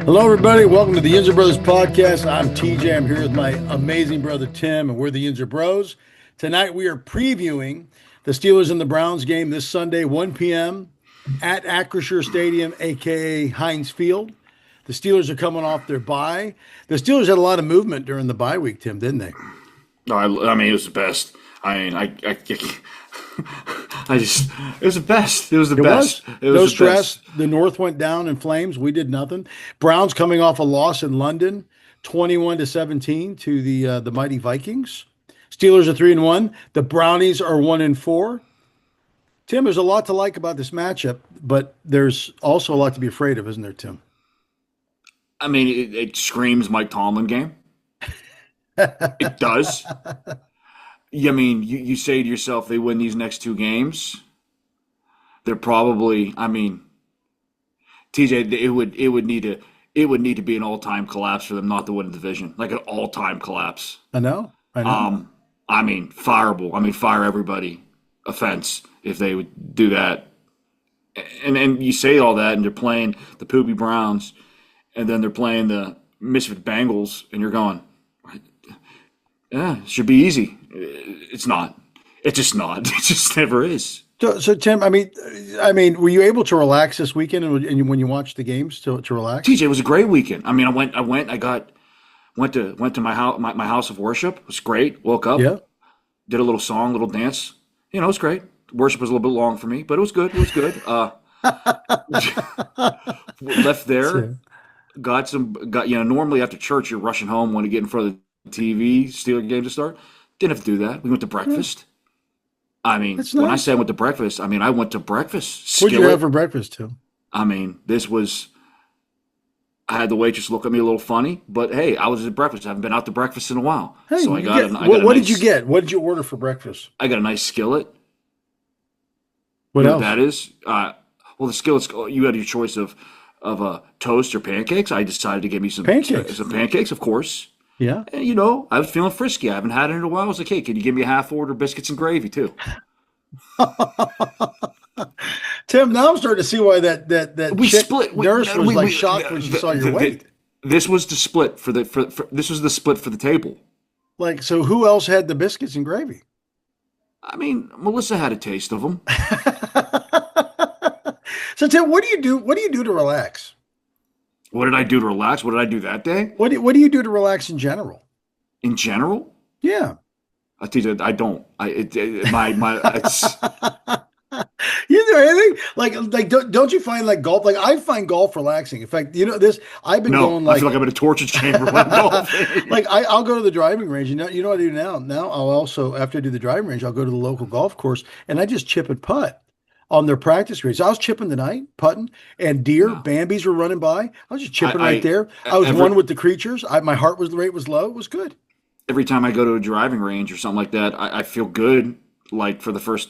Hello, everybody. Welcome to the Yinzer Brothers podcast. I'm TJ. I'm here with my amazing brother Tim, and we're the Yinzer Bros. Tonight, we are previewing the Steelers and the Browns game this Sunday, 1 p.m. at Acrisure Stadium, aka Heinz Field. The Steelers are coming off their bye. The Steelers had a lot of movement during the bye week, Tim, didn't they? No, I mean, it was the best. It was the best. It was the best. It was no stress. The North went down in flames. We did nothing. Browns coming off a loss in London, 21-17 to the mighty Vikings. Steelers are 3-1. The Brownies are 1-4. Tim, there's a lot to like about this matchup, but there's also a lot to be afraid of, isn't there, Tim? I mean, it screams Mike Tomlin game. It does. I mean, you say to yourself, they win these next two games. They're probably. I mean, TJ, it would need to be an all-time collapse for them not to win a division, like an all-time collapse. I know. I mean, fireable. I mean, fire everybody. Offense if they would do that. And you say all that, and they're playing the poopy Browns, and then they're playing the misfit Bengals, and you're going, yeah, it should be easy. It's not. It's just not. It just never is. So Tim, I mean, were you able to relax this weekend and when you watched the games to relax? TJ, it was a great weekend. I mean, I went to my house of worship. It was great. Woke up, did a little song, little dance. You know, it was great. Worship was a little bit long for me, but it was good. It was good. Left there, got normally after church you're rushing home, want to get in front of the TV, Steeler game to start. Didn't have to do that. We went to breakfast. I mean, when I say I went to breakfast, I mean I went to breakfast. What'd you have for breakfast, Tim? I mean, I had the waitress look at me a little funny, but hey, I was at breakfast. I haven't been out to breakfast in a while. Hey, so what did you get? What did you order for breakfast? I got a nice skillet. What else? That is? Well, the skillets, you had your choice of toast or pancakes. I decided to give me some pancakes, of course. Yeah. And, I was feeling frisky. I haven't had it in a while. I was like, hey, can you give me a half order biscuits and gravy too? Tim, now I'm starting to see why that we chick split. nurse was shocked when she saw your weight. This was the split this was the split for the table. Like, so who else had the biscuits and gravy? I mean, Melissa had a taste of them. So Tim, what do you do? What do you do to relax? What did I do to relax? What did I do that day? What do you do to relax in general? In general? Yeah. I tell you, I don't. It's You do anything like don't you find like golf? Like I find golf relaxing. In fact, this I've been going like I feel like I'm in a torture chamber when I'm golfing. Like I'll go to the driving range. You know what I do now? Now I'll also after I do the driving range, I'll go to the local golf course and I just chip and putt on their practice greens. I was chipping tonight, putting, and Bambies were running by. I was just chipping right there. I was one with the creatures. My heart rate was low. It was good. Every time I go to a driving range or something like that, I feel good. Like for the first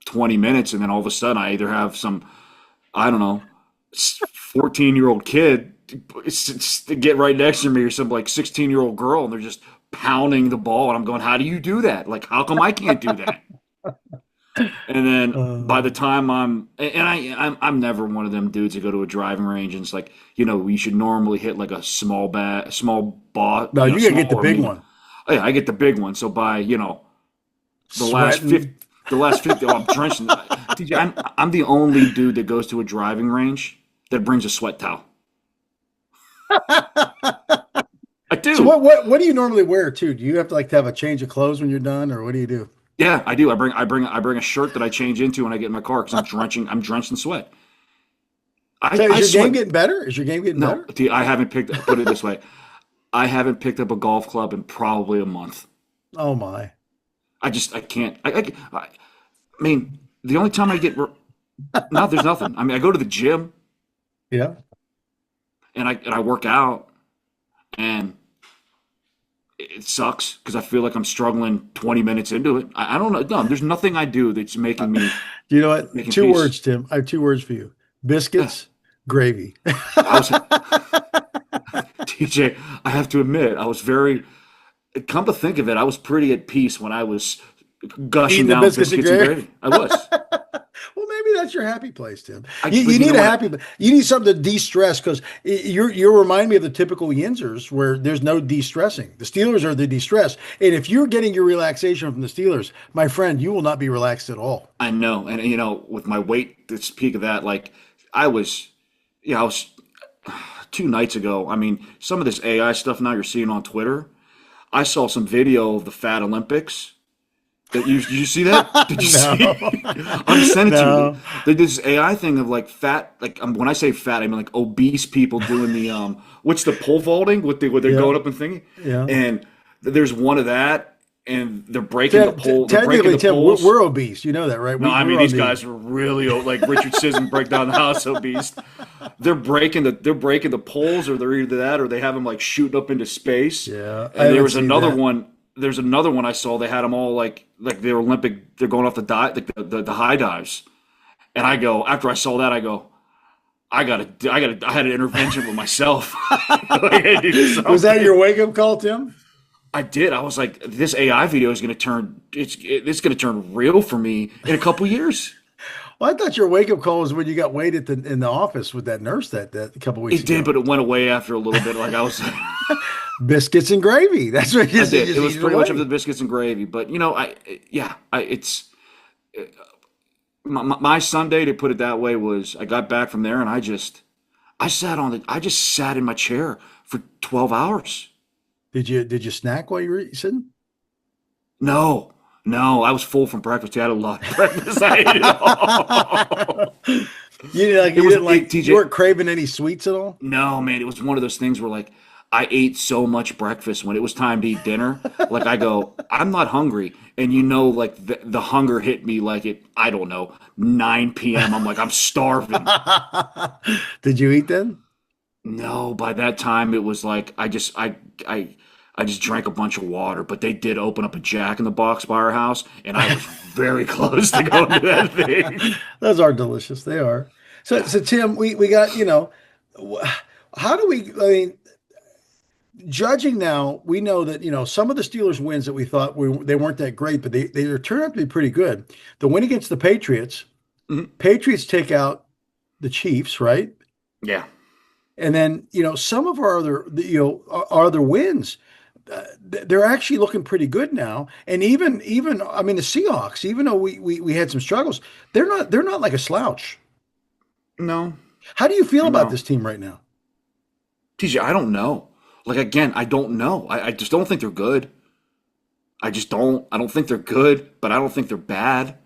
20 minutes, and then all of a sudden I either have some, I don't know, 14-year-old kid get right next to me or some like 16-year-old girl, and they're just pounding the ball, and I'm going, how do you do that? Like, how come I can't do that? And then by the time I'm never one of them dudes that go to a driving range and it's like, you should normally hit like a small ball. No, you gotta get the big one. Oh, yeah, I get the big one. So by last 50, I'm drenched. TJ, I'm the only dude that goes to a driving range that brings a sweat towel. I do. So what do you normally wear too? Do you have to have a change of clothes when you're done, or what do you do? Yeah, I do. I bring a shirt that I change into when I get in my car because I'm drenched in sweat. Is your game getting better? Is your game getting better? No, I haven't put it this way. I haven't picked up a golf club in probably a month. Oh my. I can't. I mean, the only time I get no, there's nothing. I mean, I go to the gym. Yeah. And I work out, and it sucks because I feel like I'm struggling 20 minutes into it. I don't know. No, there's nothing I do that's making me. You know what? Two words, Tim. I have two words for you: biscuits, gravy. TJ, I have to admit, I was very. Come to think of it, I was pretty at peace when I was gushing Eating the down biscuits and biscuits and gravy. gravy. I was. Well, maybe that's your happy place, Tim. You, But you you need know a what? happy, you need something to de-stress because you remind me of the typical Yinzers where there's no de-stressing. The Steelers are the de-stress, and if you're getting your relaxation from the Steelers, my friend, you will not be relaxed at all. I know, and with my weight, the peak of that, like I was, I was 2 nights ago. I mean, some of this AI stuff now you're seeing on Twitter. I saw some video of the Fat Olympics. That did you see that? Did you see? No, I'm sending it to you. no, They did this AI thing of like fat, like when I say fat, I mean like obese people doing the what's the pole vaulting with the where they're yeah, going up and thingy, yeah. and there's one of that, and they're breaking the pole. They're breaking Technically, the Tim, poles. we're obese. You know that, right? No, I mean We're on these the guys are really like Richard Sisson break down the house obese. They're breaking the poles, or they're either that, or they have them like shooting up into space. yeah. I And there haven't was seen another that. one. There's another one I saw. They had them all like they're Olympic. They're going off the dive, like the high dives. And I go after I saw that, I go, I had an intervention with myself. Like, I do Was that something. your wake up call, Tim? I did. I was like, this AI video is going to turn. It's going to turn real for me in a couple years. Well, I thought your wake up call was when you got waited in the office with that nurse that a couple weeks It did, ago. but it went away after a little bit. Like I was, Biscuits and gravy. That's what you I just, you did. just It was eat it pretty much of the away. biscuits and gravy. But it's my Sunday, to put it that way, was I got back from there and I just sat in my chair for 12 hours. Did you snack while you were sitting? No, no, I was full from breakfast. I had a lot of breakfast. I ate it all. You didn't like you TJ. weren't craving any sweets at all? No, man, it was one of those things where like I ate so much breakfast when it was time to eat dinner. Like I go, I'm not hungry, and like the hunger hit me like I don't know, 9 p.m. I'm like I'm starving. Did you eat then? No, by that time it was like I just drank a bunch of water, but they did open up a Jack in the Box by our house, and I was very close to going to that thing. Those are delicious. They are. So Tim, we got, wh- how do we, I mean, judging now, we know that, some of the Steelers wins that we thought they weren't that great, but they turned out to be pretty good. The win against the Patriots, Mhm. Patriots take out the Chiefs, right? Yeah, And then, some of our other, our other wins, they're actually looking pretty good now. And even, I mean, the Seahawks, even though we had some struggles, they're not like a slouch. no, How do you feel about no, this team right now? TJ, I don't know. Like again, I don't know. I just don't think they're good. I just don't. I don't think they're good, but I don't think they're bad.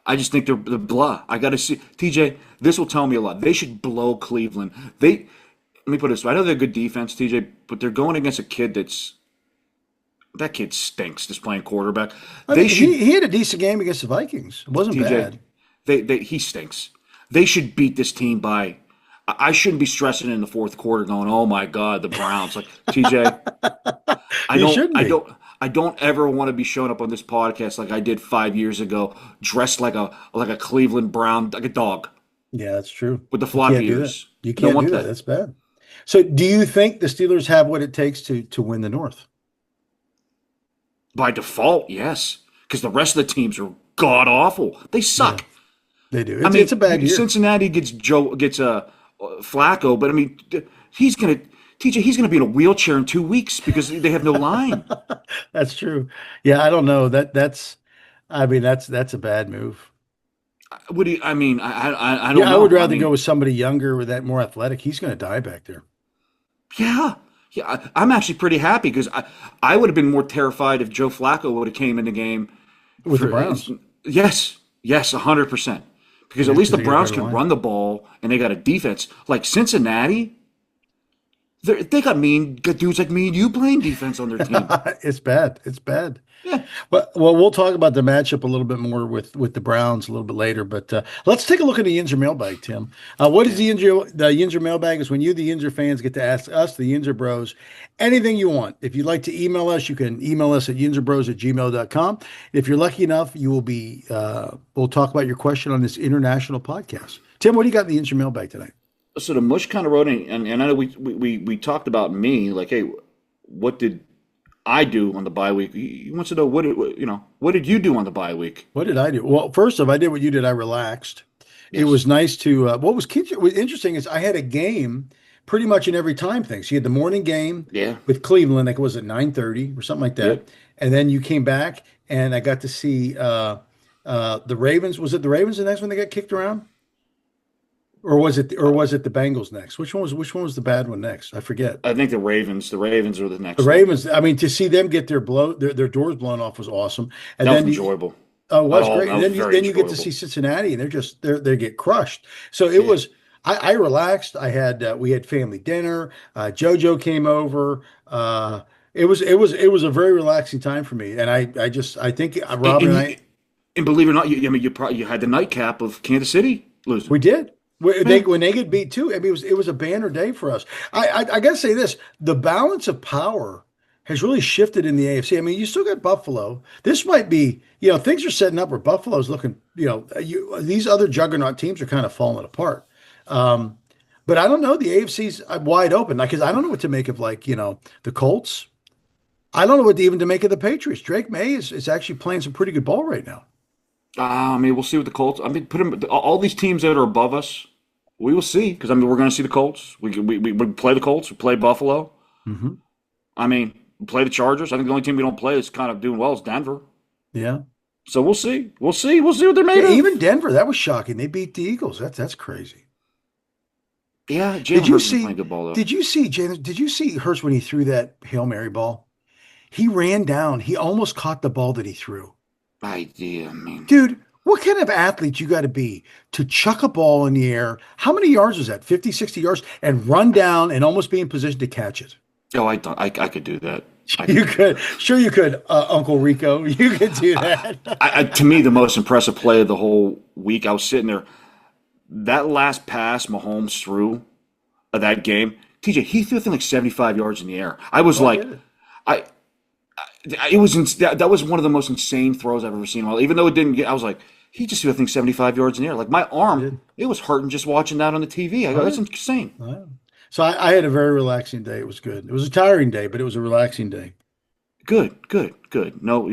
I just think they're blah. I got to see TJ. This will tell me a lot. They should blow Cleveland. Let me put it this way. I know they're good defense, TJ, but they're going against a kid that kid stinks. Just playing quarterback. I They mean, should he had a decent game against the Vikings. It wasn't TJ. bad. He stinks. They should beat this team by. I shouldn't be stressing in the fourth quarter, going, "Oh my God, the Browns!" Like TJ, I You don't, shouldn't I be. don't, I don't ever want to be showing up on this podcast like I did 5 years ago, dressed like a Cleveland Brown, like a dog Yeah, that's true. with the You floppy can't do that. ears. You I don't can't want do that. that That's bad. So, do you think the Steelers have what it takes to win the North? by default. Yes, because the rest of the teams are god awful. They Yeah, suck. they do. I It's a mean, bad year. Cincinnati gets Flacco, but I mean, he's gonna TJ. He's gonna be in a wheelchair in 2 weeks because they have no line. That's true. Yeah, I don't know. That's I mean, that's a bad move. What do you? I mean, I don't Yeah, I would know. I rather go mean, with somebody younger with that more athletic. He's going to die back there yeah, yeah. I'm actually pretty happy because I would have been more terrified if Joe Flacco would have came in the game. with the For Browns. yes, yes, 100%. Because Yeah, at least because the they got a Browns better can line. run the ball and they got a defense like Cincinnati. They got got dudes like me and you playing defense on their team. It's bad. It's bad. Yeah, Well, we'll talk about the matchup a little bit more with the Browns a little bit later. But let's take a look at the Yinzer mailbag, Tim. What is yeah. the Yinzer mailbag? Is when you, the Yinzer fans, get to ask us, the Yinzer Bros, anything you want. If you'd like to email us, you can email us at yinzerbros@gmail.com. If you're lucky enough, you will be. We'll talk about your question on this international podcast. Tim, what do you got in the Yinzer mailbag tonight? So the mush kind of wrote in, and I know we talked about me like, hey, what did I do on the bye week. He wants to know what did you do on the bye week? What did I do? Well, first off, I did what you did. I relaxed. It Yes. was nice to. What was interesting is I had a game pretty much in every time thing. So you had the morning game Yeah. with Cleveland, like it was at 9:30 or something like that, Yep. and then you came back and I got to see the Ravens. Was it the Ravens the next one they got kicked around, or was it the Bengals next? Which one was the bad one next? I forget. I think the Ravens. The Ravens are the The next one. Ravens. I mean, to see them get their doors blown off was awesome, and That was then enjoyable. oh, it was Oh, great. that And was then you very then you get to see enjoyable. Cincinnati, and they get crushed. So it Yeah. was. I relaxed. We had family dinner. JoJo came over. It was a very relaxing time for me, and I think Robin And and you I and believe it or not, I mean, you had the nightcap of Kansas City losing. we did. Yeah. When they get beat too. I mean, it was a banner day for us. I got to say this: the balance of power has really shifted in the AFC. I mean, you still got Buffalo. This might be, things are setting up where Buffalo's looking. These other juggernaut teams are kind of falling apart. Um, but I don't know. The AFC's wide open, like, because I don't know what to make of, like, the Colts. I don't know what even to make of the Patriots. Drake May is actually playing some pretty good ball right now. I mean, we'll see what the Colts. I mean, put them all these teams that are above us. We will see because I mean, we're going to see the Colts. We play the Colts. We play Buffalo. Hmm. I mean, we play the Chargers. I think the only team we don't play that's kind of doing well is Denver. Yeah. So we'll see. We'll see. We'll see what they're made Yeah, of. even Denver, that was shocking. They beat the Eagles. That's crazy. Yeah, Did Jalen you Hurts is see? playing good ball though. Did you see Jalen? Did you see Hurst when he threw that Hail Mary ball? He ran down. He almost caught the ball that he threw. I mean, Dude, what kind of athlete you got to be to chuck a ball in the air? How many yards was that? 50, 60 yards, and run down and almost be in position to catch it. oh, I could do that. I could You do could, that. sure you could, Uncle Rico. You could do that. To me, the most impressive play of the whole week, I was sitting there. That last pass Mahomes threw of that game, TJ, he threw a thing like 75 yards in the air. I was Oh, I like, get it. I it was that was one of the most insane throws I've ever seen. Well, even though it didn't get, I was like, he just threw a thing 75 yards in the air. Like my He arm, did. it was hurting just watching that on the TV. I Oh, go, that's yeah. insane. Oh, yeah. So I had a very relaxing day. It was good. It was a tiring day, but it was a relaxing day. Good, good, good. No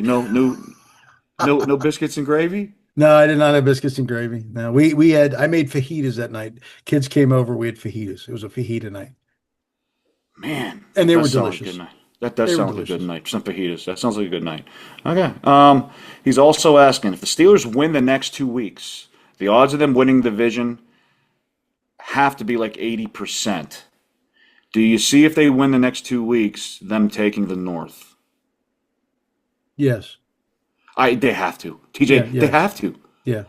biscuits and gravy. No, I did not have biscuits and gravy. No, I made fajitas that night. Kids came over, we had fajitas. It was a fajita night. Man, And that they were does sound like a good delicious. night. That does They were sound like a good delicious. night. Some fajitas. That sounds like a good night. Okay. He's also asking if the Steelers win the next 2 weeks, the odds of them winning the division have to be like 80%. Do you see if they win the next 2 weeks, them taking the North? Yes. They have to. Yeah, TJ, they yes. have to. Yeah.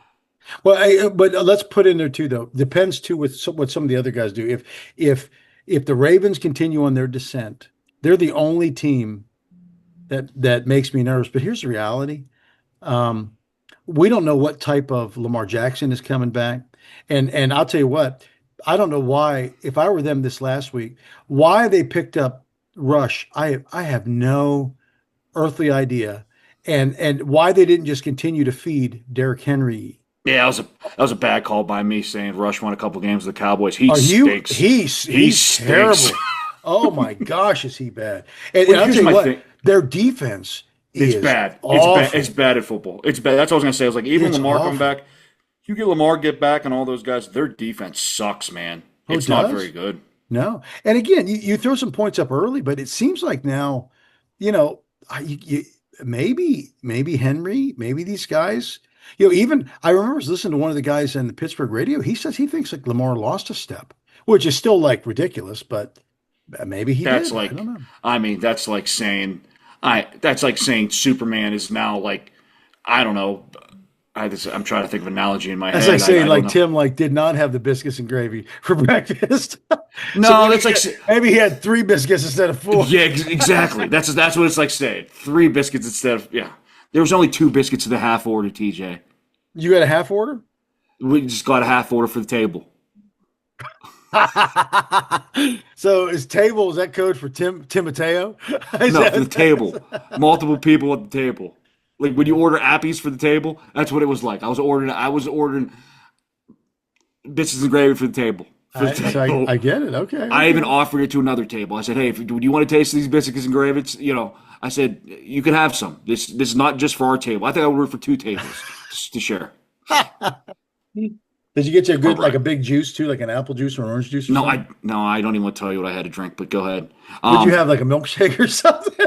Well, but let's put in there too, though. Depends too with what some of the other guys do. If the Ravens continue on their descent, they're the only team that makes me nervous. But here's the reality: um, we don't know what type of Lamar Jackson is coming back, and I'll tell you what, I don't know why. If I were them this last week, why they picked up Rush, I have no earthly idea, and why they didn't just continue to feed Derrick Henry. Yeah, that was a bad call by me saying Rush won a couple games with the Cowboys. He Are you? stinks. He's He he's stinks. terrible. Oh my gosh, is he bad? And Well, I'll here's tell you my what, thing. their defense It's is bad. It's bad. It's awful. bad at football. It's bad. That's what I was gonna say. I was like, even It's Lamar coming awful. back, you get Lamar get back, and all those guys, their defense sucks, man. Oh, it It's not very does? good. No. And again, you throw some points up early, but it seems like now, you know, maybe Henry, maybe these guys. Even I remember listening to one of the guys in the Pittsburgh radio. He says he thinks like Lamar lost a step, which is still like ridiculous, but maybe he That's did. I don't like, know. I mean, that's like saying Superman is now like, I don't know. I'm trying to think of an analogy in my That's like head. saying I don't like know. Tim like did not have the biscuits and gravy for breakfast. So No, that's like, maybe he had three biscuits instead of four. yeah, exactly. That's what it's like saying. 3 biscuits instead of yeah. There was only 2 biscuits in the half order, TJ. You got a half order? We just got a half order for the table. So is that code for Timoteo? Is No, for the table. that- Multiple people at the table. Like when you order appies for the table, that's what it was like. I was ordering biscuits and gravy for the table. for the I table. get it. Okay, I even okay. offered it to another table. I said, "Hey, do you want to taste these biscuits and gravy?" I said, "You can have some. This is not just for our table. I think I would order for two tables to share." Did you get you a good like a Correct. big juice too, like an apple juice or an orange juice or something? No, I don't even want to tell you what I had to drink. But go ahead. Would you Um, have like a milkshake or something?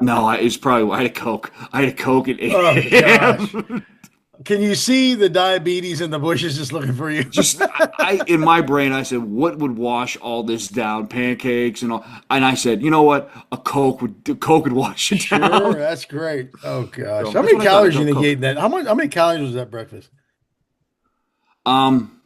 no, it's probably I had a Coke. I had a Coke at Oh gosh. 8 a.m. Can you see the diabetes in the bushes just looking for you? Just in my brain, I said, what would wash all this down? Pancakes and all. And I said, you know what? A Coke would wash it Sure, down. that's great. Oh gosh. So How that's many what I thought. calories you A think you ate Coke. in that? How many calories was that breakfast? Um,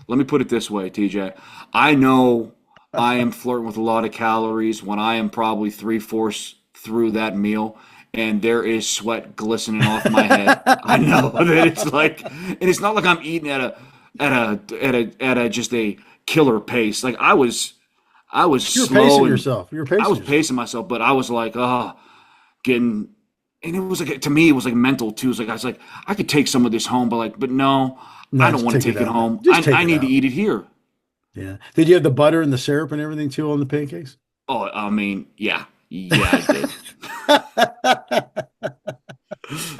Let me put it this way, TJ. I know I am flirting with a lot of calories when I am probably three-fourths through that meal and there is sweat glistening off my head. I know that it's like, and it's not like I'm eating at a just a killer pace. Like I was You were slow pacing and yourself. You were I pacing was yourself. pacing myself, but I was like, getting, and it was like, to me, it was like mental too. It's like, I was like, I could take some of this home, but no, I No, don't just want to take it take it out. home. Just take I it need to out. eat it here. Yeah. Did you have the butter and the syrup and everything too on the pancakes? Oh, I mean, yeah, yeah, I did.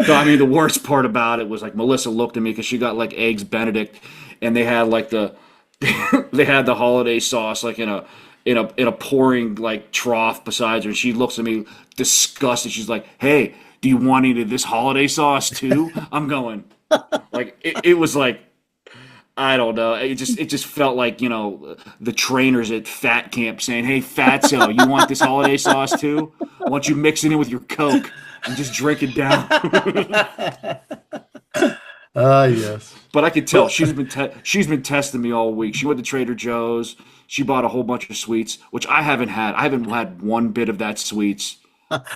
I mean, the worst part about it was like Melissa looked at me because she got like eggs Benedict, and they had like they had the holiday sauce like in a pouring like trough beside her. And she looks at me disgusted. She's like, "Hey, do you want any of this holiday sauce too?" I'm going like it was like I don't know. It just felt like the trainers at fat camp saying, "Hey, Fatso, you want this holiday sauce too? I want you mixing it with your Coke and just drink it down." Ah, yes. But I could tell Well, she's been testing me all week. She went to Trader Joe's. She bought a whole bunch of sweets, which I haven't had. I haven't had one bit of that sweets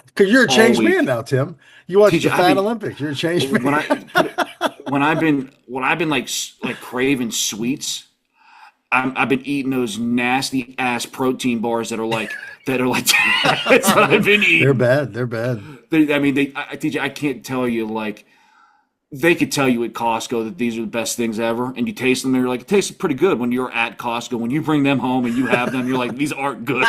because you're a all changed man week. now, Tim. You watch TJ, the I've Fat been Olympics. You're a changed man. when I put it when I've been like craving sweets. I've been eating those nasty ass protein bars that are like that's what I've been They're eating. bad. They're bad. I mean, TJ, I can't tell you like they could tell you at Costco that these are the best things ever, and you taste them, and you're like, it tastes pretty good when you're at Costco. When you bring them home and you have them, you're like, these aren't good.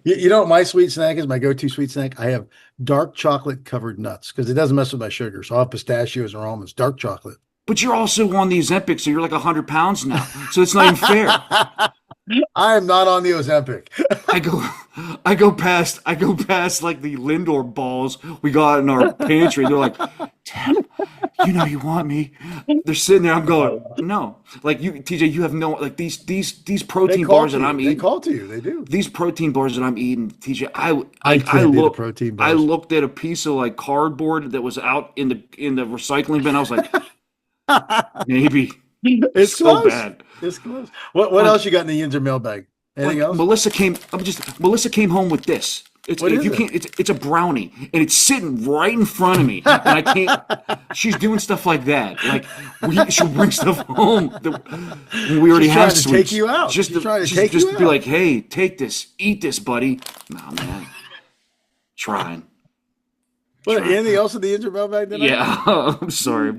You know what my sweet snack is? My go-to sweet snack? I have dark chocolate covered nuts because it doesn't mess with my sugar. So I'll have pistachios or almonds, dark chocolate. But you're also on the Ozempic, so you're like 100 pounds now. So it's not even fair. I am not on the Ozempic. I go, I go past like the Lindor balls we got in our pantry. They're like, Tim, you want me. They're sitting there. I'm going, no. Like you, TJ, you have no like these They protein call bars to that you. I'm They eating. call to you. They do. These protein bars that I'm eating, TJ, I I like I can't do the look. protein I bars. looked at a piece of like cardboard that was out in the recycling bin. I was like, maybe It's so close. bad. It's close. What Like else you got in the Yinzer mailbag? Anything like else? Melissa came home with this. It's What if is you it? can't it's a brownie and it's sitting right in front of me and I can't. She's doing stuff like that. Like she'll bring stuff home when we already She's have trying to take sweets. you out. Just She's to trying to just take just you to be out. like, hey, take this, eat this, buddy. No man, trying, What? trying. Anything else in the Yinzer mailbag tonight? Yeah, I'm sorry.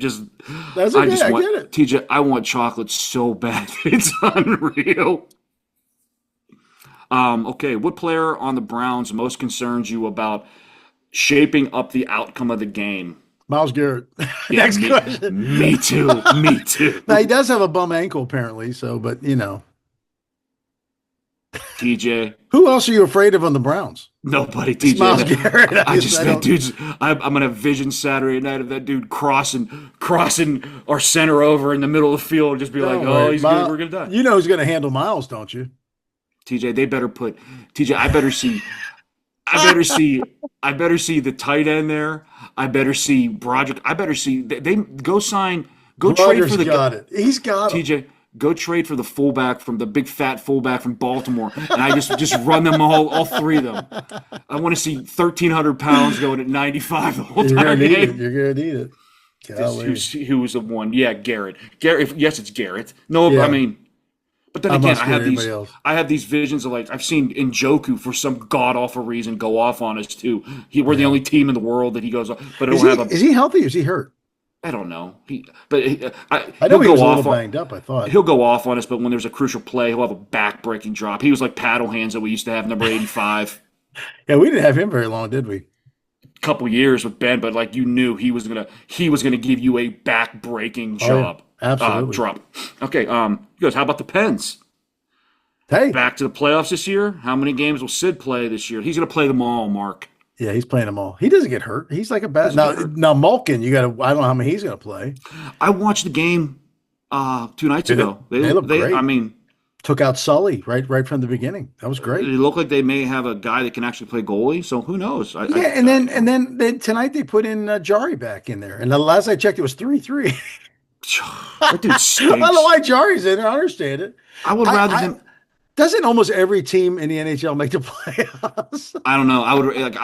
That's I okay. just I want get it. TJ. I want chocolate so bad. It's unreal. Okay, what player on the Browns most concerns you about shaping up the outcome of the game? Miles Garrett. Yeah, Next me, question. me too, me Now he too. does have a bum ankle apparently. So, but TJ, who else are you afraid of on the Browns? nobody. It's TJ, Miles Garrett. I just I that don't. dude's. I'm gonna vision Saturday night of that dude crossing our center over in the middle of the field, and just be like, Don't oh, worry, he's good. Miles. We're gonna die. You know who's going to handle Miles, don't you? TJ, they better put TJ. I better see the tight end there. I better see Broderick. I better see they go trade for Broderick's the got it. He's got him. TJ. Go trade for the fullback from the big fat fullback from Baltimore, and I just run them all three of them. I want to see 1,300 pounds going at 95 the whole You're entire going to need it. game. You're going to need it. Golly. Who was the one? Yeah, Garrett. Garrett. Yes, it's Garrett. No, I Yeah, mean, but then I'm again, not scared of anybody else. I have these visions of like I've seen Njoku for some god awful reason go off on us too. We're the Yeah. only team in the world that he goes off, but Is it'll he have a is he healthy or is he hurt? I don't know. I know He'll he go was a little off on banged up, I thought. he'll go off on us, but when there's a crucial play, he'll have a back-breaking drop. He was like paddle hands that we used to have, number 85, Yeah, we didn't have him very long, did we? a couple years with Ben, but like you knew he was gonna give you a back-breaking Oh yeah, job absolutely. drop. Okay, he goes, how about the Pens? Hey, Back to the playoffs this year? How many games will Sid play this year? He's gonna play them all, Mark. yeah, he's playing them all. He doesn't get hurt. He's like a bad Doesn't now. get hurt. Now Malkin, you got to. I don't know how many he's going to play. I watched the game 2 nights Did ago. it? They look I great. mean, Took out Sully right from the beginning. That was it great. looked like they may have a guy that can actually play goalie. So who knows? Yeah, and then tonight they put in Jari back in there, and the last I checked, it was 3-3. That dude I don't know stinks. why Jari's in there. I understand it. I would rather I them. doesn't almost every team in the NHL make the playoffs? I don't know. I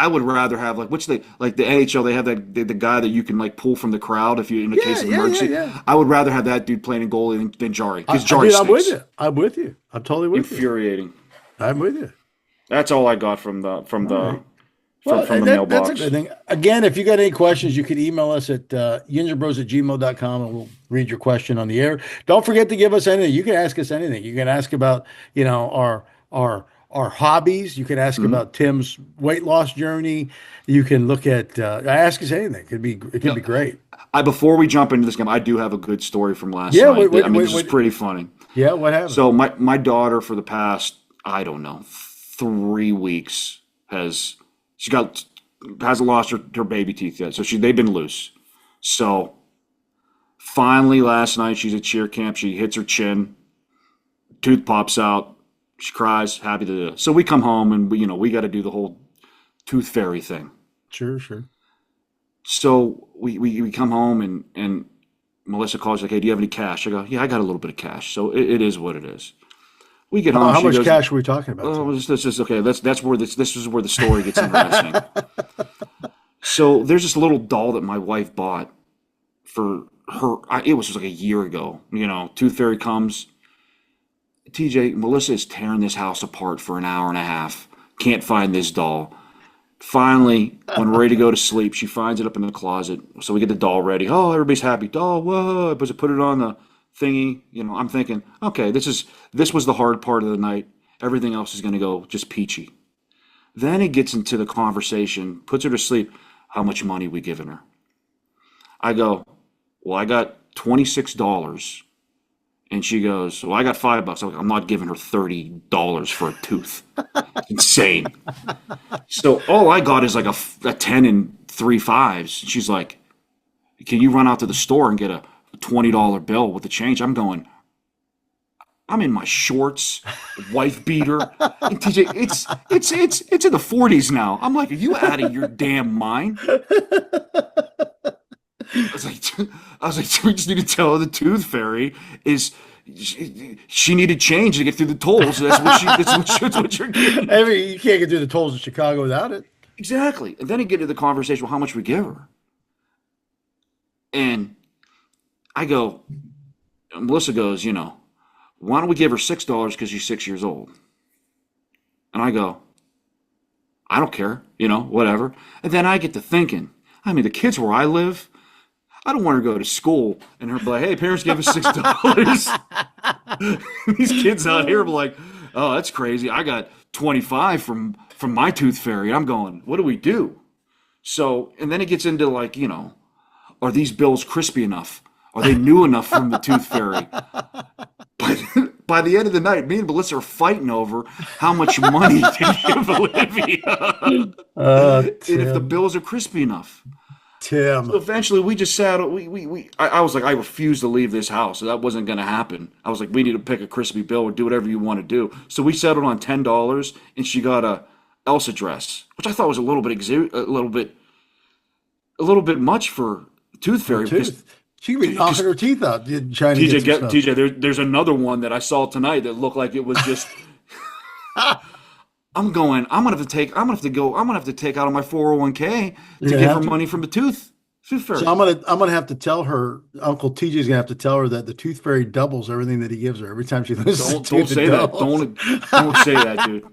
would rather have like the NHL. They have the guy that you can like pull from the crowd if you in a Yeah, case of yeah, yeah, emergency. yeah. I would rather have that dude playing goalie than Jari because Jari Dude, I'm with stinks. you. I'm with you. I'm totally with you. Infuriating. I'm with you. That's all I got from the from All the right. Well, from the that's a mailbox. good thing. Again, if you got any questions, you can email us at yinzerbros@gmail.com and we'll read your question on the air. Don't forget to give us anything. You can ask us anything. You can ask about, our hobbies. You can ask Mhm. about Tim's weight loss journey. You can look at ask us anything. It could No, be great. before we jump into this game, I do have a good story from last Yeah, night. I mean, this is pretty funny. yeah, what happened? So my daughter for the past, I don't know, 3 weeks she hasn't lost her baby teeth yet. So they've been loose. So finally last night she's at cheer camp. She hits her chin, tooth pops out. She cries, happy to do it. So we come home and we got to do the whole tooth fairy thing. Sure, sure. So we come home and Melissa calls like, hey, do you have any cash? I go, yeah, I got a little bit of cash. So it is what it is. We get home. How She much goes, cash are we talking about, oh, Tim? this is okay. That's where this is where the story gets interesting. So there's this little doll that my wife bought for her. It was just like a year ago. Tooth Fairy comes. TJ, Melissa is tearing this house apart for an hour and a half. Can't find this doll. Finally, when we're ready to go to sleep, she finds it up in the closet. So we get the doll ready. Oh, everybody's happy. Doll, whoa! Put it on the thingy. I'm thinking, okay, this was the hard part of the night. Everything else is going to go just peachy. Then it gets into the conversation, puts her to sleep. How much money we giving her? I go, well, I got $26. And she goes, well, I got $5. I'm not giving her $30 for a tooth. Insane. So all I got is like a 10 and 3 fives. She's like, can you run out to the store and get a $20 bill with the change? I'm going, I'm in my shorts, wife beater. And TJ, it's in the 40s now. I'm like, are you out of your damn mind? I was like, we just need to tell her the Tooth Fairy is she needed change to get through the tolls. That's what you're getting. I mean, you can't get through the tolls of Chicago without it. Exactly. And then you get into the conversation, well, how much we give her? And I go, Melissa goes, why don't we give her $6 because she's 6 years old? And I go, I don't care, whatever. And then I get to thinking, I mean, the kids where I live, I don't want her to go to school and her be like, hey, parents gave us $6. These kids out here be like, oh, that's crazy. I got 25 from my Tooth Fairy. And I'm going, what do we do? So, and then it gets into like, are these bills crispy enough? Are they new enough from the Tooth Fairy? By the end of the night, me and Melissa are fighting over how much money to give Olivia. And if the Tim, bills are crispy enough. So Tim. eventually we just sat, I was like, I refuse to leave this house. So that wasn't going to happen. I was like, we need to pick a crispy bill or do whatever you want to do. So we settled on $10 and she got a Elsa dress, which I thought was a little bit much for Tooth For a Fairy because tooth. She could be knocking her teeth out trying to get some stuff. There's another one that I saw tonight that looked like it was just. I'm gonna have to take out of my 401k to You're gonna give her have to. money from the Tooth Fairy. So I'm gonna have to tell her. Uncle TJ's gonna have to tell her that the Tooth Fairy doubles everything that he gives her every time she loses a Don't tooth. say It that. doubles. Don't say that, dude.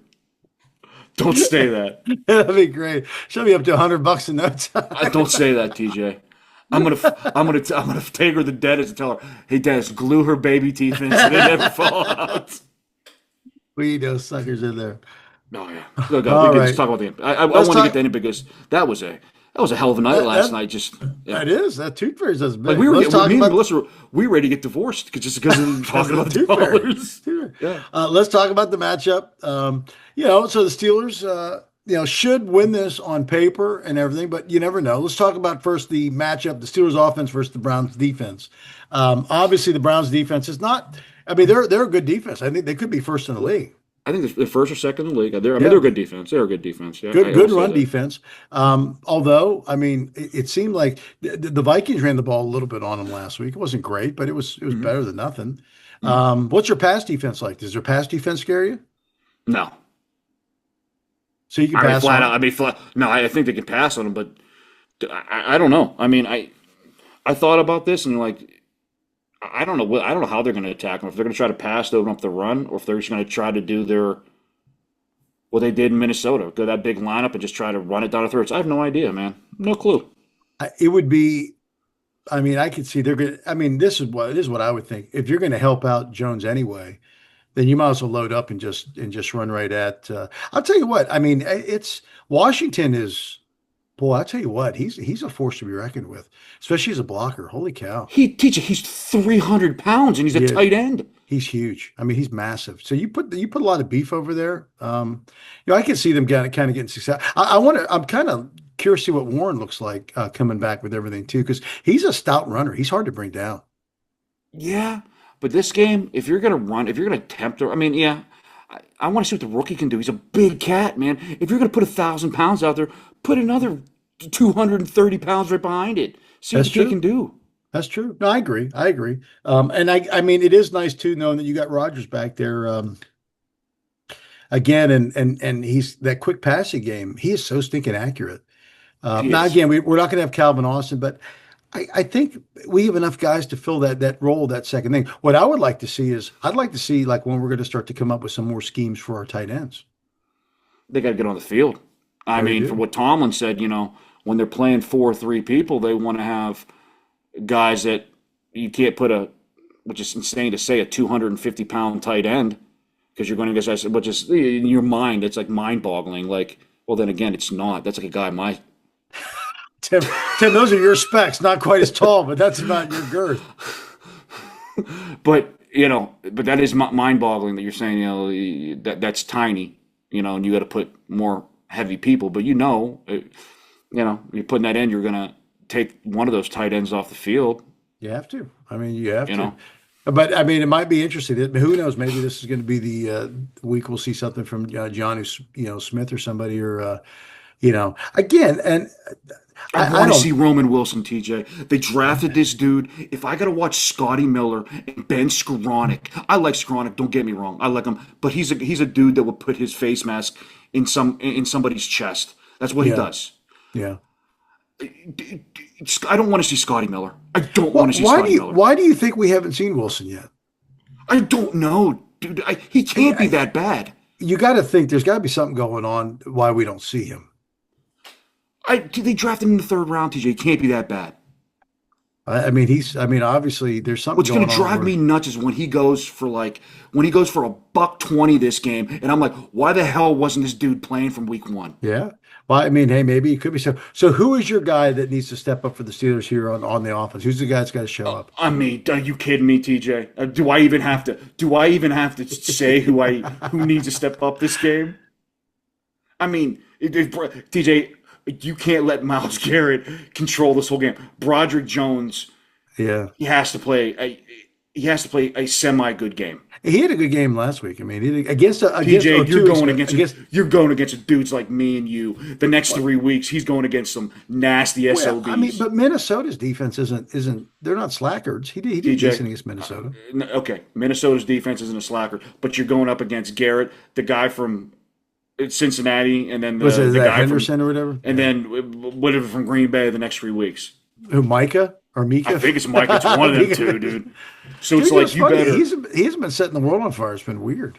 Don't say that. That'd be great. She'll be up to $100 in no time. Don't say that, TJ. I'm gonna take her to the dentist and tell her, hey, dentist, glue her baby teeth in so they never fall out. We need those suckers in there. Oh yeah. Look, we All could just right. talk about I Let's want to get talk. to end because that was a hell of a night last That night. Just yeah. that is that tooth fairy's does Like big. Let's talk me and about Melissa, we were ready to get divorced just because of because talking of about the the tooth fairy. dollars. Yeah. Let's talk about the matchup. So the Steelers, should win this on paper and everything, but you never know. Let's talk about first the matchup: the Steelers' offense versus the Browns' defense. Obviously, the Browns' defense is not. I mean, they're a good defense. I think they could be first in the league. I think they're first or second in the league. I mean, Yeah, they're a good defense. They're a good defense. Yeah, I will good say run that. defense. Although, I mean, it seemed like the Vikings ran the ball a little bit on them last week. It wasn't great, but it was Hmm. better than nothing. Hmm. What's your pass defense like? Does their pass defense scare you? No, So you can I mean pass flat on out. I them? mean flat. No, I think they can pass on them, but I don't know. I mean, I thought about this and like I don't know I don't know how they're going to attack them. If they're going to try to pass to open up the run, or if they're just going to try to do their what they did in Minnesota, go that big lineup and just try to run it down the throats. I have no idea, man. No clue. It would be. I mean, I could see they're going. I mean, this is what I would think. If you're going to help out Jones anyway, then you might as well load up and just run right at. I'll tell you what. I mean, it's Washington is. Boy, I'll tell you what. He's a force to be reckoned with, especially as a blocker. Holy cow, He's 300 pounds and he's a he is. tight end. He's huge. I mean, he's massive. So you put a lot of beef over there. I can see them kind of getting success. I want to. I'm kind of curious to see what Warren looks like coming back with everything too, because he's a stout runner. He's hard to bring down. Yeah, but this game, if you're gonna run, if you're gonna attempt to, I mean, yeah, I want to see what the rookie can do. He's a big cat, man. If you're gonna put 1,000 pounds out there, put another 230 pounds right behind it. See what That's the kid true. can do. That's true. No, I agree. I agree. And I mean, it is nice too knowing that you got Rogers back there again, and he's that quick passing game. He is so stinking accurate. He Now is. again, we're not going to have Calvin Austin, but I think we have enough guys to fill that role, that second thing. What I would like to see is I'd like to see like when we're going to start to come up with some more schemes for our tight ends. They got to get on the field. I They mean, from do. what Tomlin said, when they're playing 4-3 people, they want to have guys that you can't put which is insane to say, a 250-pound tight end because you're going against, which is in your mind, it's like mind boggling. Like, well, then again, it's not. That's like a guy my Tim, those are your specs, not quite as tall, but that's about your girth. But but that is mind-boggling that you're saying, that's tiny, and you got to put more heavy people. But you're putting that in, you're gonna take one of those tight ends off the field. You have to. I mean, you have You to. know, But I mean, it might be interesting. Who knows? Maybe this is going to be the week we'll see something from Johnny, Smith or somebody, or again. And I I want to don't. see Roman Wilson, TJ. They drafted this dude. If I got to watch Scotty Miller and Ben Skowronek, I like Skowronek. Don't get me wrong, I like him, but he's a dude that would put his face mask in somebody's chest. That's what he Yeah, does. yeah. I don't want to see Scotty Miller. I don't want Well, to see Scotty Miller. why do you think we haven't seen Wilson yet? I don't know, dude. He I, can't be I, that bad. you got to think there's got to be something going on why we don't see him. They drafted him in the third round, TJ. He can't be that bad. I mean, I mean, obviously there's something What's going going to on drive where. me nuts is when he goes for a buck 20 this game, and I'm like, why the hell wasn't this dude playing from week one? Yeah. Well, I mean, hey, maybe it could be so. So, who is your guy that needs to step up for the Steelers here on the offense? Who's the guy that's got to show up? I mean, are you kidding me, TJ? Do I even have to? Do I even have to say who needs to step up this game? I mean, TJ, you can't let Miles Garrett control this whole game. Broderick Jones, Yeah. he has to play a semi good game. He had a good game last week. I mean, he did, against TJ, or 2 weeks ago, against. you're going against dudes like me and you. The next 3 weeks, he's going against some nasty Well, I mean, SOBs. but Minnesota's defense isn't they're not slackers. He did TJ, decent against Minnesota. okay, Minnesota's defense isn't a slacker, but you're going up against Garrett, the guy from Cincinnati, and then Was it the that guy from, Henderson or whatever? and Yeah. then whatever from Green Bay the next 3 weeks. Who, Micah or I Mika? think it's Mike. It's one of them Mika. two, dude. So Dude, it's you know, it's like you funny. better. He hasn't been setting the world on fire. It's been weird.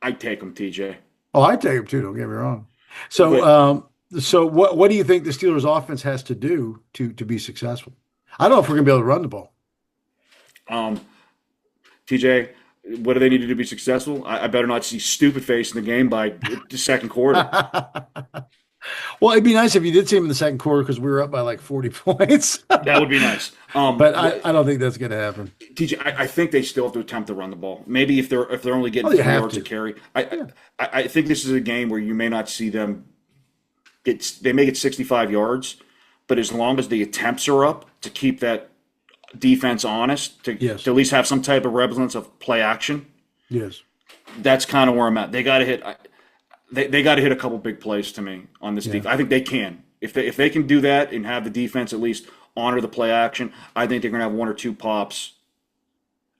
I take him, TJ. Oh, I take him too. Don't get me wrong. So, But so what do you think the Steelers' offense has to do to be successful? I don't know if we're gonna be able to run the ball. Um, TJ, what do they need to do to be successful? I better not see stupid face in the game by the second quarter. Well, it'd be nice if you did see him in the second quarter because we were up by like 40 points. That would be nice. But I don't think that's going to happen. TJ, I think they still have to attempt to run the ball. Maybe if they're only getting Oh, you 3 have yards to. a carry. Yeah. I think this is a game where you may not see them get. They may get 65 yards, but as long as the attempts are up to keep that defense honest, Yes. to at least have some type of semblance of play action, Yes. that's kind of where I'm at. They got to hit. They got to hit a couple big plays to me on this Yeah. defense. I think they can. If they can do that and have the defense at least honor the play action, I think they're going to have 1 or 2 pops.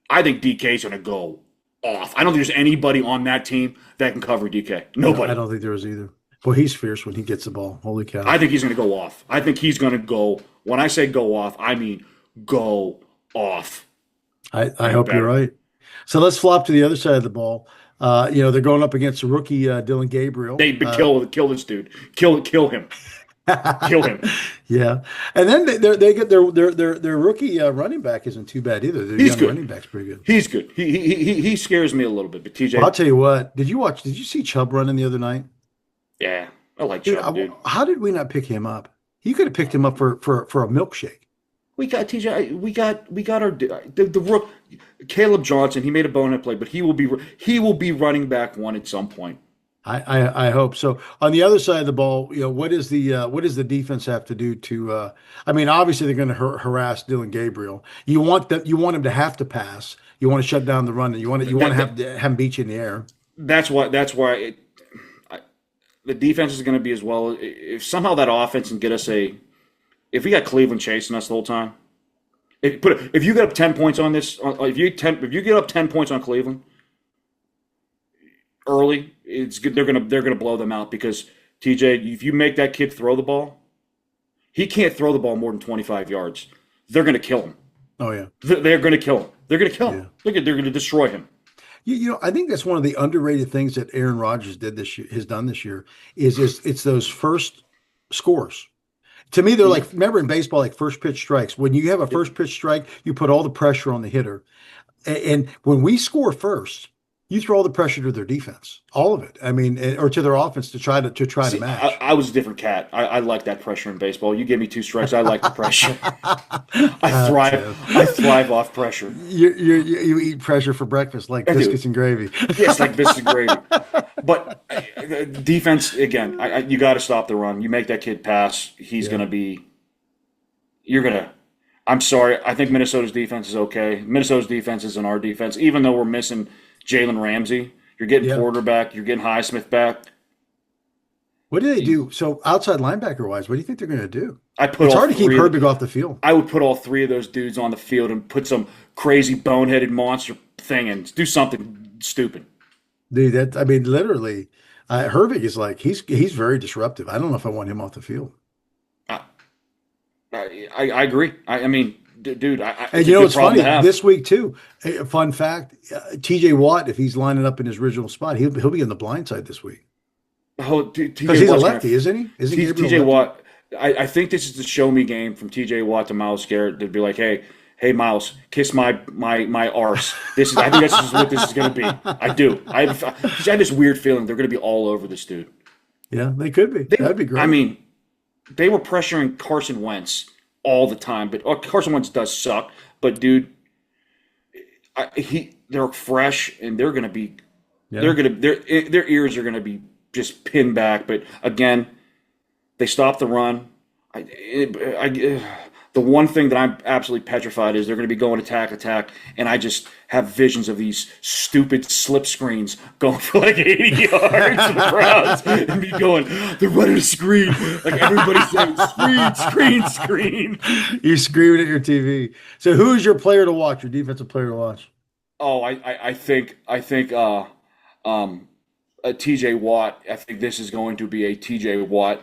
I think DK's going to go off. I don't think there's anybody on that team that can cover DK. No, I Nobody. don't think there was either. Boy, he's fierce when he gets the ball. Holy cow. I think he's going to go off. I think he's going to go. When I say go off, I mean go off. I You hope you're better. right. So let's flop to the other side of the ball. They're going up against the rookie Dylan Gabriel. They kill this dude. Kill him. Kill him. Yeah, and then they get their rookie running back isn't too bad either. Their He's young good. running back's pretty good. He's good. He scares me a little bit. But Well, I'll TJ, tell you what. Did you see Chubb running the other night? yeah, I like Dude, Chubb, dude. how did we not pick him up? You could have picked him up for a milkshake. We got TJ. We got our the rook, Caleb Johnson. He made a bonehead play, but he will be running back one at some point. I hope so. On the other side of the ball, what does the defense have to do to? I mean, obviously they're going to harass Dylan Gabriel. You want him to have to pass. You want to shut down the run, and you want to have him beat you in the air. That's why the defense is going to be as well. If somehow that offense can get us if we got Cleveland chasing us the whole time. If you get up 10 points on this, if you get up 10 points on Cleveland early, it's good. They're gonna blow them out because TJ, if you make that kid throw the ball, he can't throw the ball more than 25 yards. They're gonna kill him. Oh yeah, They're gonna kill him. They're gonna kill yeah. him. They're gonna destroy him. I think that's one of the underrated things that Aaron Rodgers has done this year is it's those first scores. To me, they're like, remember in baseball, like first pitch strikes. When you have a first pitch strike, you put all the pressure on the hitter. And when we score first, you throw all the pressure to their defense, all of it. I mean, or to their offense to try to See, I, match. I was a different cat. I like that pressure in baseball. You give me 2 strikes, I like the pressure. I Tim. thrive. I thrive off pressure. You eat pressure for breakfast like I do. biscuits and gravy. Yes, like this is gravy. But defense again. You got to stop the run. You make that kid pass, he's Yeah. gonna be. You're gonna. I'm sorry. I think Minnesota's defense is okay. Minnesota's defense isn't our defense, even though we're missing Jalen Ramsey. You're getting Yeah. Porter back. You're getting Highsmith back. What do they do? So outside linebacker wise, what do you think they're going to do? I put It's all hard to keep three. Herbig off the field. I would put all 3 of those dudes on the field and put some crazy boneheaded monster thing and do something stupid. Dude, I mean, literally, Herbig is like he's very disruptive. I don't know if I want him off the field. I, I agree. I mean, dude, And it's a good it's problem funny to have. this week too. A fun fact: T.J. Watt, if he's lining up in his original spot, he'll be on the blind side this week Oh, because TJ he's a Watt's lefty, isn't he? Isn't Gabriel TJ a lefty? Watt. I think this is the show me game from TJ Watt to Miles Garrett to be like, hey, Miles, kiss my arse. I think this is what this is going to be. I do. I have this weird feeling they're going to be all over this dude. Yeah, they could be. That'd be great. I mean, they were pressuring Carson Wentz all the time, but Carson Wentz does suck. But dude, they're fresh and they're going to be. yeah. Their ears are going to be just pinned back. But again, they stop the run. The one thing that I'm absolutely petrified is they're going to be going attack, and I just have visions of these stupid slip screens going for like 80 yards to the Browns and me going, they're running a screen. Like everybody's saying, screen. You're screaming at your TV. So who's your player to watch? Your defensive player to watch? Oh, I think TJ Watt. I think this is going to be a TJ Watt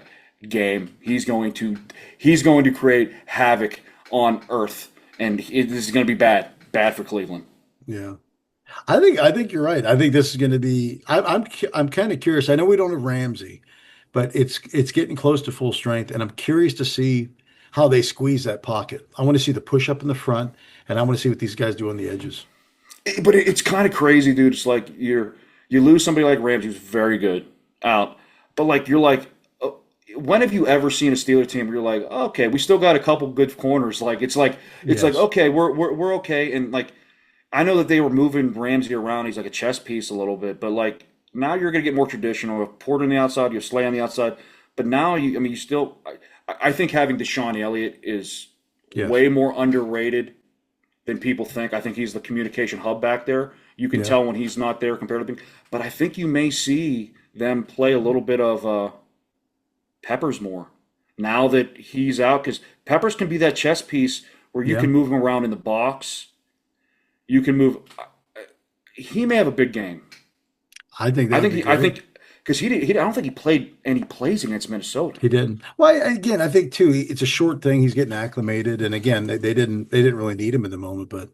game. He's going to create havoc on earth, and this is going to be bad for Cleveland. Yeah. I think you're right. I think this is going to be. I'm kind of curious. I know we don't have Ramsey, but it's getting close to full strength, and I'm curious to see how they squeeze that pocket. I want to see the push up in the front, and I want to see what these guys do on the edges. But it's kind of crazy, dude. It's like you lose somebody like Ramsey, who's very good out, but like you're like, when have you ever seen a Steeler team where you're like, okay, we still got a couple good corners? It's like Yes. okay, we're okay, and like I know that they were moving Ramsey around. He's like a chess piece a little bit, but like now you're gonna get more traditional. You have Porter on the outside, you have Slay on the outside, but now I mean, you still. I think having Deshaun Elliott is Yes. way more underrated than people think. I think he's the communication hub back there. You can Yeah. tell when he's not there compared to things. But I think you may see them play a little bit of Peppers more now that he's out because Peppers can be that chess piece where you Yeah. can move him around in the box. You can move. He may have a big game. I think that would be I great. think because I don't think he played any plays against Minnesota. He didn't. Well, again, I think too, it's a short thing. He's getting acclimated, and again, they didn't really need him in the moment. But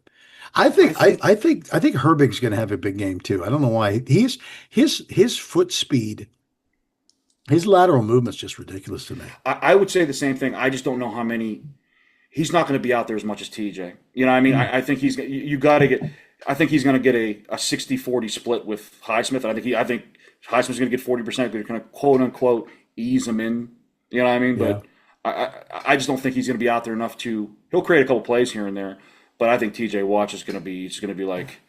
I I think I, think I think I think Herbig's going to have a big game too. I don't know why. His foot speed, his lateral movement's just ridiculous to me. I would say the same thing. I just don't know how many. He's not going to be out there as much as TJ. You know what I mean? Mm. I think you got to get. I think he's going to get a 60-40 split with Highsmith. I think Highsmith's going to get 40%. They're going to quote unquote ease him in. You know what I mean? Yeah. But I just don't think he's going to be out there enough to. He'll create a couple plays here and there, but I think TJ Watch is going to be. It's going to be like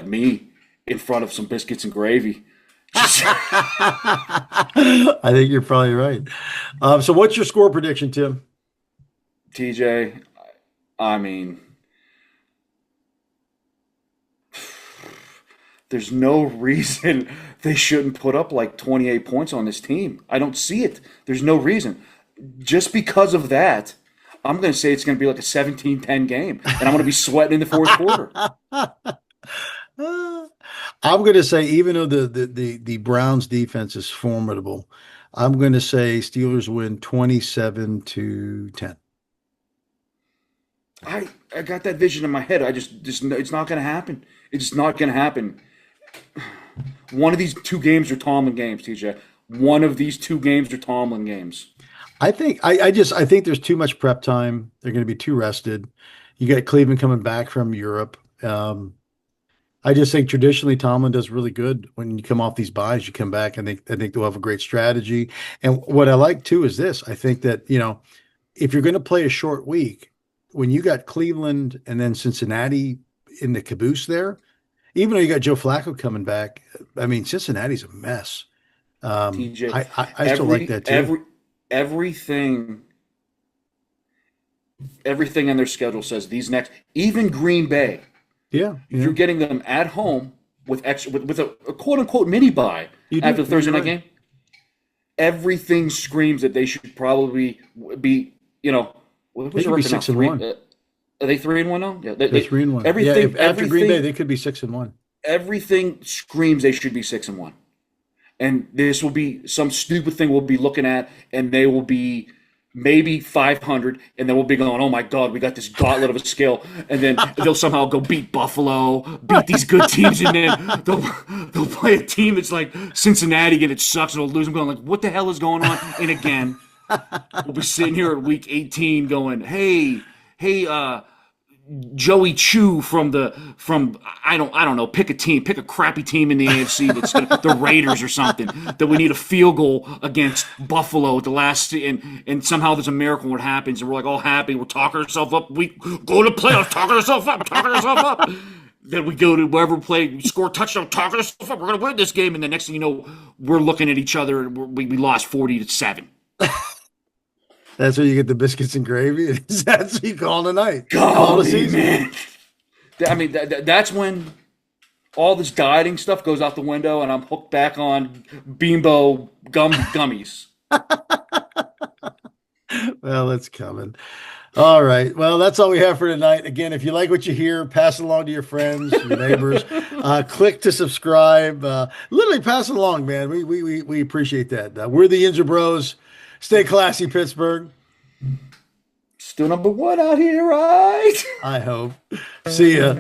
me in front of some biscuits and gravy. Just I think you're probably right. So what's your score prediction, Tim? TJ. I mean. There's no reason they shouldn't put up like 28 points on this team. I don't see it. There's no reason. Just because of that, I'm going to say it's going to be like a 17-10 game, and I'm going to be sweating in the fourth quarter. I'm going to say, even though the Browns defense is formidable, I'm going to say Steelers win 27-10. I got that vision in my head. I just it's not going to happen. It's just not going to happen. One of these two games are Tomlin games, TJ. One of these two games are Tomlin games. I think there's too much prep time. They're going to be too rested. You got Cleveland coming back from Europe. I just think traditionally Tomlin does really good when you come off these buys. You come back, I think they'll have a great strategy. And what I like too is this. I think that, if you're going to play a short week, when you got Cleveland and then Cincinnati in the caboose there, even though you got Joe Flacco coming back, I mean, Cincinnati's a mess. TJ, I still like that too. everything everything on their schedule says these next even Green Bay, Yeah, yeah, you're getting them at home with extra with a quote unquote mini bye you after do. the Yeah, Thursday you're night right. game. Everything screams that they should probably be, They what's the could be record now? 6-1. Are they 3-1 now? Yeah, They're 3-1. Yeah, everything if after Green Bay, everything they could be 6-1. everything screams they should be 6-1. And this will be some stupid thing we'll be looking at, and they will be maybe 500, and then we'll be going, oh my God, we got this gauntlet of a skill, and then they'll somehow go beat Buffalo, beat these good teams, and then they'll play a team that's like Cincinnati, and it sucks, and they'll lose. I'm going like, what the hell is going on? And again, we'll be sitting here at week 18 going, hey, Joey Chu from I don't know, pick a team, pick a crappy team in the AFC the Raiders or something, that we need a field goal against Buffalo at the last, and somehow there's a miracle what happens, and we're like all happy, we're talking ourselves up, we go to playoffs, talking ourselves up. Then we go to wherever we play, we score a touchdown, talking ourselves up, we're gonna win this game, and the next thing you know, we're looking at each other, and we lost 40-7. That's where you get the biscuits and gravy. That's what you call it a night. Call it a Golly, season. man. I mean, that's when all this dieting stuff goes out the window, and I'm hooked back on Bimbo gummies. Well, it's coming. All right. Well, that's all we have for tonight. Again, if you like what you hear, pass it along to your friends, your neighbors. Click to subscribe. Literally pass it along, man. We appreciate that. We're the Yinzer Bros. Stay classy, Pittsburgh. Still number one out here, right? I hope. See ya.